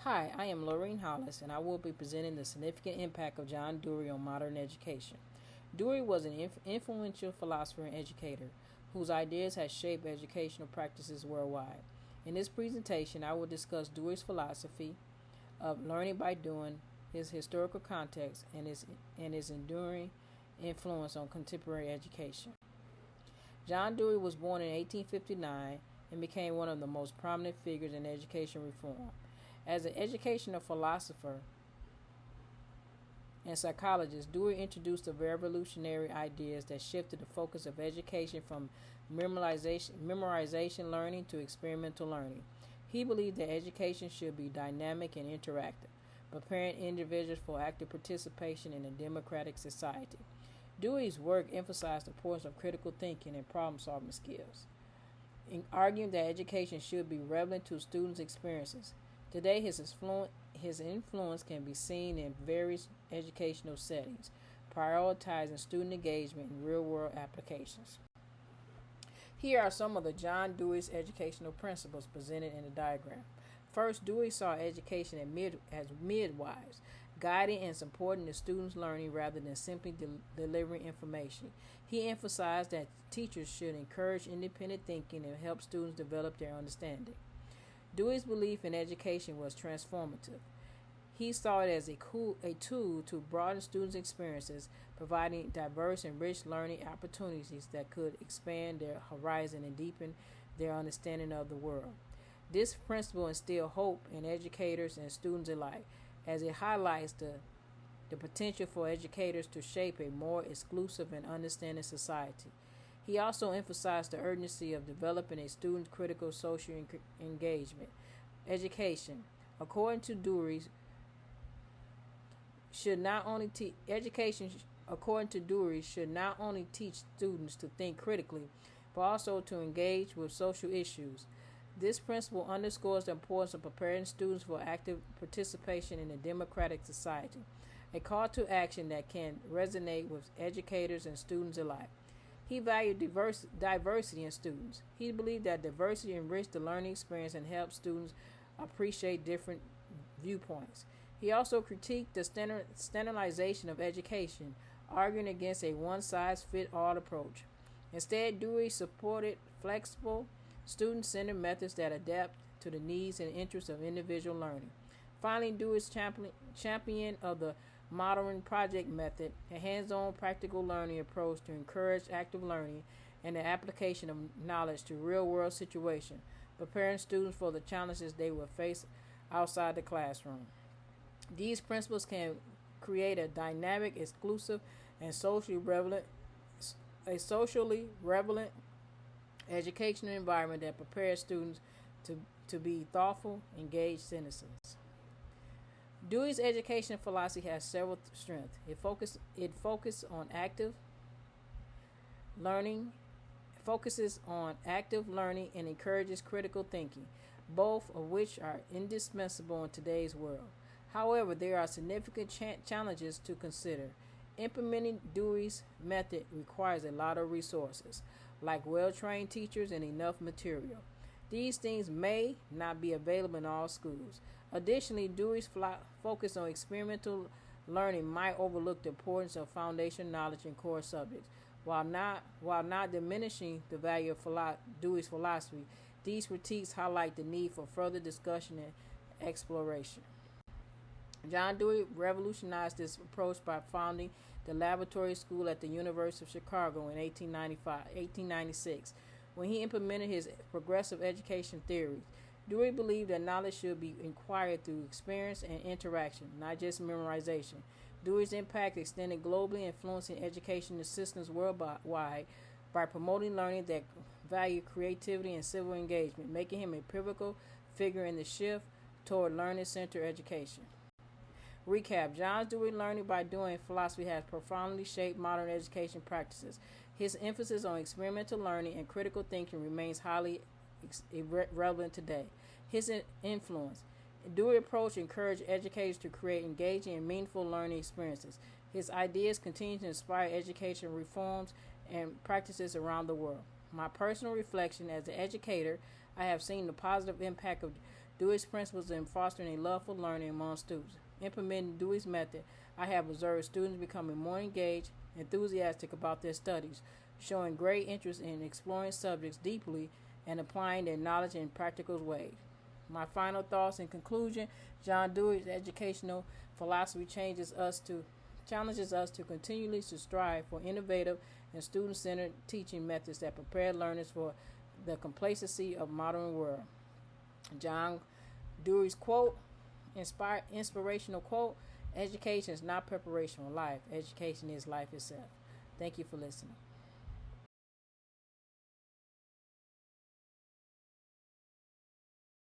Hi, I am Lorraine Hollis, and I will be presenting the significant impact of John Dewey on modern education. Dewey was an influential philosopher and educator whose ideas have shaped educational practices worldwide. In this presentation, I will discuss Dewey's philosophy of learning by doing, his historical context, and his enduring influence on contemporary education. John Dewey was born in 1859 and became one of the most prominent figures in education reform. As an educational philosopher and psychologist, Dewey introduced the revolutionary ideas that shifted the focus of education from memorization learning to experimental learning. He believed that education should be dynamic and interactive, preparing individuals for active participation in a democratic society. Dewey's work emphasized the importance of critical thinking and problem solving skills, in arguing that education should be relevant to students' experiences. Today, his influence can be seen in various educational settings, prioritizing student engagement in real world applications. Here are some of the John Dewey's educational principles presented in the diagram. First, Dewey saw education as midwives, guiding and supporting the students' learning rather than simply delivering information. He emphasized that teachers should encourage independent thinking and help students develop their understanding. Dewey's belief in education was transformative. He saw it as a tool to broaden students' experiences, providing diverse and rich learning opportunities that could expand their horizon and deepen their understanding of the world. This principle instilled hope in educators and students alike, as it highlights the potential for educators to shape a more exclusive and understanding society. He also emphasized the urgency of developing a student critical social engagement. Education, according to Dewey, should not only teach education according to Dewey should not only teach students to think critically, but also to engage with social issues. This principle underscores the importance of preparing students for active participation in a democratic society, a call to action that can resonate with educators and students alike. He valued diversity in students. He believed that diversity enriched the learning experience and helped students appreciate different viewpoints. He also critiqued the standardization of education, arguing against a one-size-fits-all approach. Instead, Dewey supported flexible, student-centered methods that adapt to the needs and interests of individual learning. Finally, Dewey's champion of the modern project method, a hands-on practical learning approach to encourage active learning and the application of knowledge to real-world situations, preparing students for the challenges they will face outside the classroom. These principles can create a dynamic, exclusive, and socially relevant educational environment that prepares students to be thoughtful, engaged citizens. Dewey's education philosophy has several strengths. It learning, focuses on active learning and encourages critical thinking, both of which are indispensable in today's world. However, there are significant challenges to consider. Implementing Dewey's method requires a lot of resources, like well-trained teachers and enough material. These things may not be available in all schools. Additionally, Dewey's focus on experimental learning might overlook the importance of foundational knowledge in core subjects. While not diminishing the value of Dewey's philosophy, these critiques highlight the need for further discussion and exploration. John Dewey revolutionized this approach by founding the Laboratory School at the University of Chicago in 1896. When he implemented his progressive education theories, Dewey believed that knowledge should be acquired through experience and interaction, not just memorization. Dewey's impact extended globally, influencing education systems worldwide by promoting learning that valued creativity and civil engagement, making him a pivotal figure in the shift toward learning-centered education. Recap: John Dewey learning by doing philosophy has profoundly shaped modern education practices. His emphasis on experimental learning and critical thinking remains highly relevant today. His influence: Dewey approach encouraged educators to create engaging and meaningful learning experiences. His ideas continue to inspire education reforms and practices around the world. My personal reflection: as an educator, I have seen the positive impact of Dewey's principles in fostering a love for learning among students. Implementing Dewey's method, I have observed students becoming more engaged, enthusiastic about their studies, showing great interest in exploring subjects deeply and applying their knowledge in practical ways. My final thoughts in conclusion, John Dewey's educational philosophy challenges us to continually to strive for innovative and student-centered teaching methods that prepare learners for the complacency of modern world. John Dewey's inspirational quote, education is not preparation for life. Education is life itself. Thank you for listening.